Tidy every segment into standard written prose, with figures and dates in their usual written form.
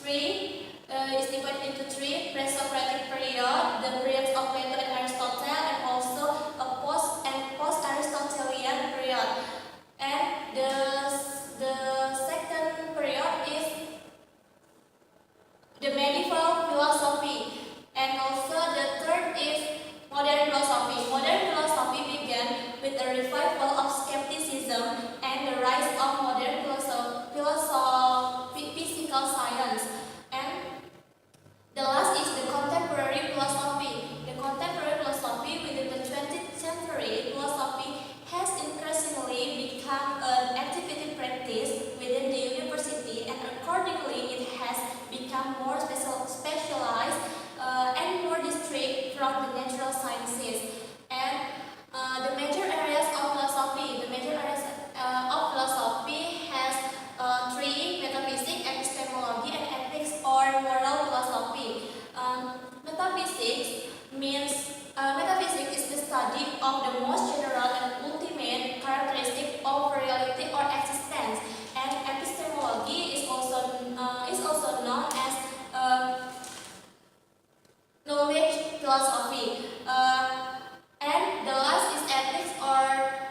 Three is divided into three: pre-Socratic period, the periods of Plato and Aristotle, and also a post-Aristotelian period. And the second period is the medieval philosophy, and also the third is modern philosophy. Modern philosophy began with a revival of skepticism and the rise of modern physical science. And the last is the contemporary philosophy. The contemporary philosophy within the 20th century, philosophy has increasingly become an activity practice within the university, and accordingly it has become more specialized and more distinct from the natural sciences. And the major areas of philosophy, has three: metaphysics, epistemology, and ethics or moral philosophy. Metaphysics is the study of the most general and ultimate characteristic of reality or existence. And epistemology is also known as knowledge philosophy. And the last is ethics or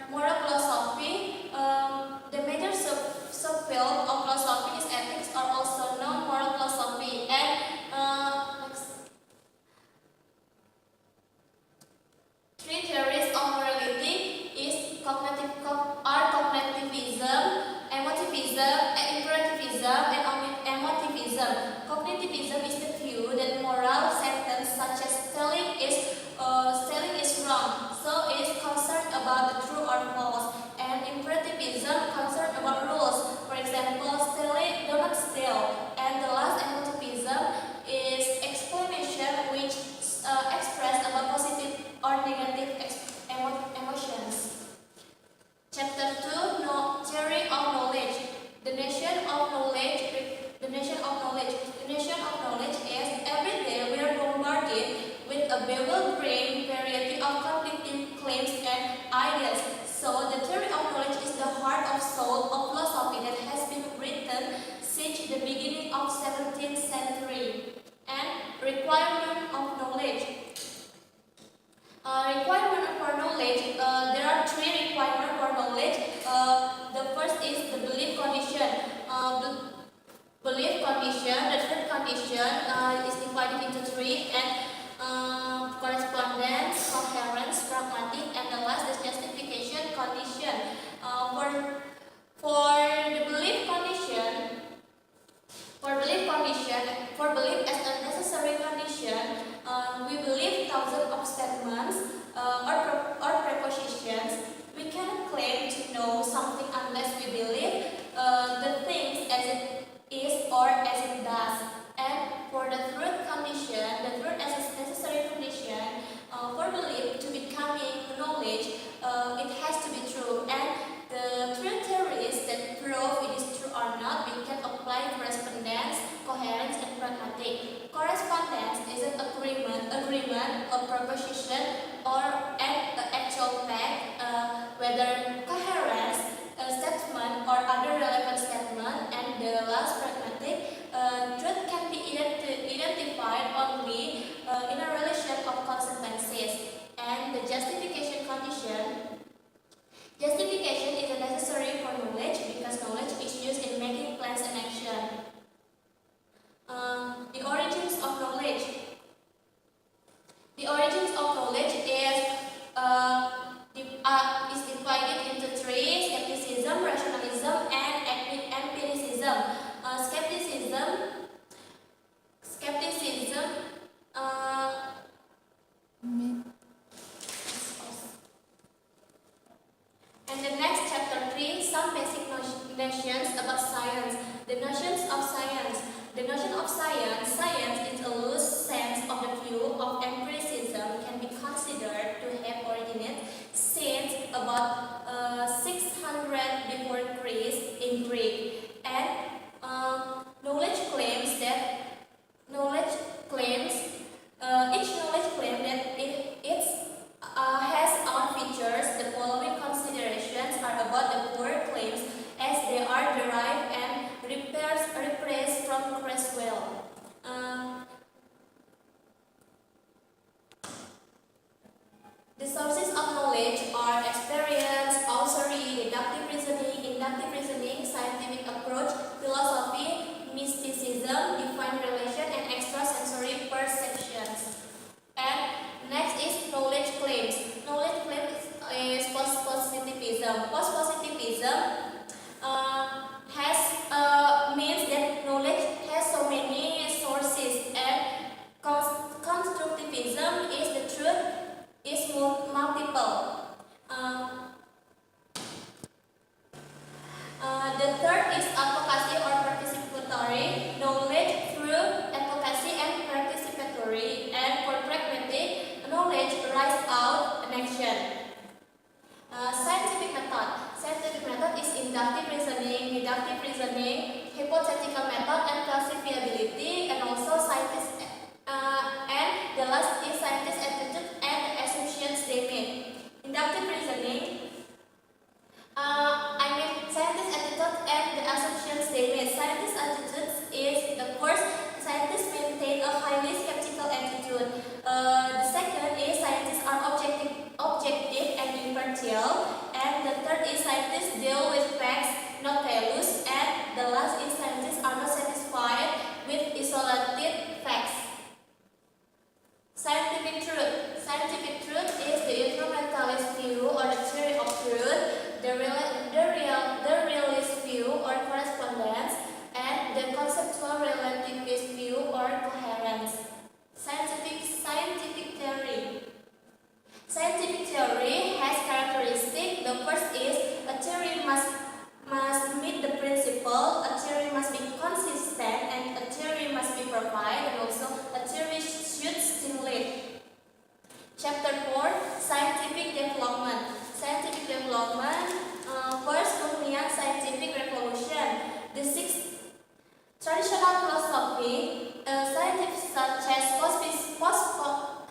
moral philosophy. The major subfield of philosophy is ethics, or also known moral philosophy. And three theories of morality is cognitivism, emotivism, imperativism, and emotivism. Cognitivism is the view that moral sentence such as stealing is wrong, so it is concerned about the true or false. And imperativism concerned about rules. For example, stealing, do not steal. And the last, emotivism, is explanation which express about positive or negative emotions. Chapter 2: Theory of Knowledge. The nation of knowledge. The nation of knowledge is every day we are bombarded with a bewildering variety of conflicting claims and ideas. So the theory of knowledge is the heart of soul of philosophy that has been written since the beginning of 17th century. And requirement of knowledge. There are three requirements for knowledge. The first is the belief condition. The third condition is divided into three, and correspondence, coherence, pragmatic, and the last is justification condition. For the belief condition, for belief as a necessary condition, we believe thousands of statements or prepositions. We cannot claim to know something unless we believe the things as it is or as it does. And for the third condition, the third as a necessary condition, for belief to becoming knowledge, it has to be true. And the three theories that prove it is true or not, we can apply correspondence, coherence, and pragmatic. Correspondence is an agreement, a proposition, or an actual fact. Whether coherence, a statement, or other relevant statement. And the last, pragmatic, truth can be identified only in a relation of consequences. And the justification condition. Justification is necessary for knowledge because knowledge is used in making plans and action. The origins of knowledge. The origins of knowledge is divided into three: skepticism, rationalism, and empiricism. Skepticism. And the next, chapter 3, some basic notions about science. The notions of science. The notion of science in a loose sense of the view of empiricism, can be considered to have originated since about 600 before Christ in Greek. And each knowledge claims that it has own features. The following considerations are about the four claims as they are derived and rephrased from Creswell. third is advocacy or participatory knowledge through advocacy and participatory, and for pragmatic knowledge rise out in action. Scientific method. Scientific method is inductive reasoning, deductive reasoning, hypothetical method, and classifiability, and also scientist. And the last is scientist attitude and the assumptions they make. Inductive reasoning. Scientist attitude and the assumptions they made. Scientist attitude is the first. Scientists maintain a highly skeptical attitude. The second is scientists are objective and impartial. And the third is scientists deal with facts, not values. And the last is scientists are not satisfied with isolated facts. Scientific truth. Scientific truth is the instrumentalist view or the theory of truth, the realist view or correspondence, and the conceptual relativist view or coherence. Scientific theory. Scientific theory has characteristics. The first is a theory must meet the principle, a theory must be consistent, and a theory must be provide, and also a theory should stimulate. Chapter 4, Scientific Development. Scientific development. First, Lumiere Scientific Revolution. The sixth, traditional philosophy, scientific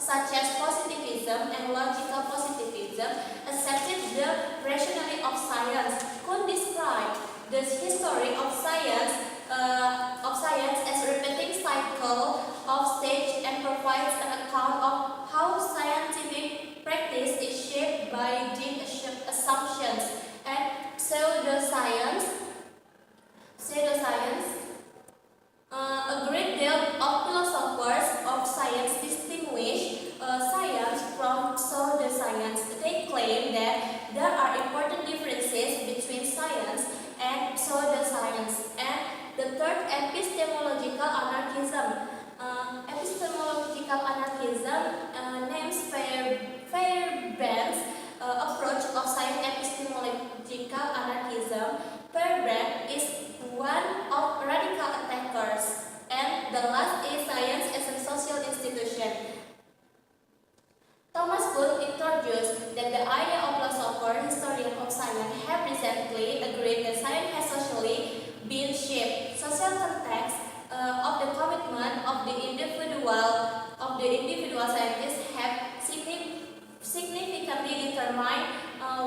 such as positivism and logical positivism accepted the rationality of science. Could describe the history of science as a repeating cycle of stage and provides an account of how scientific practice is shaped by deep assumptions and pseudoscience. A great deal of philosophers of science distinguish science from pseudoscience. They claim that there are important differences between science and pseudoscience. And the third, epistemological anarchism. Epistemological anarchism names Fairbairn's approach of science. Epistemological anarchism. Fairbairn is one of radical attackers. And the last is science as a social institution. Thomas Kuhn introduced that the idea of philosopher, historian of science have recently agreed that science has socially been shaped. Social context of the commitment of the individual scientists have significantly determined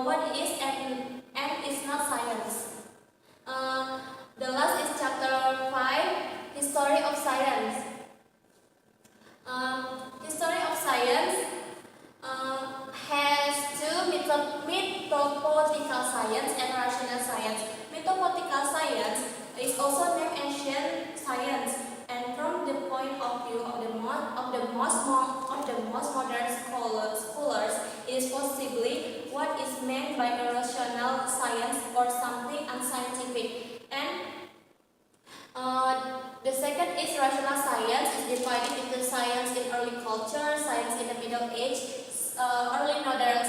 what is and is not science. The last is chapter 5, History of Science. History of Science has two: mythological science and rational science. Mythological science is also named ancient science, and from the point of view of the most modern scholars, it is possibly what is meant by a rational science or something unscientific. And the second is rational science, is divided into science in early culture, science in the Middle Age, early modern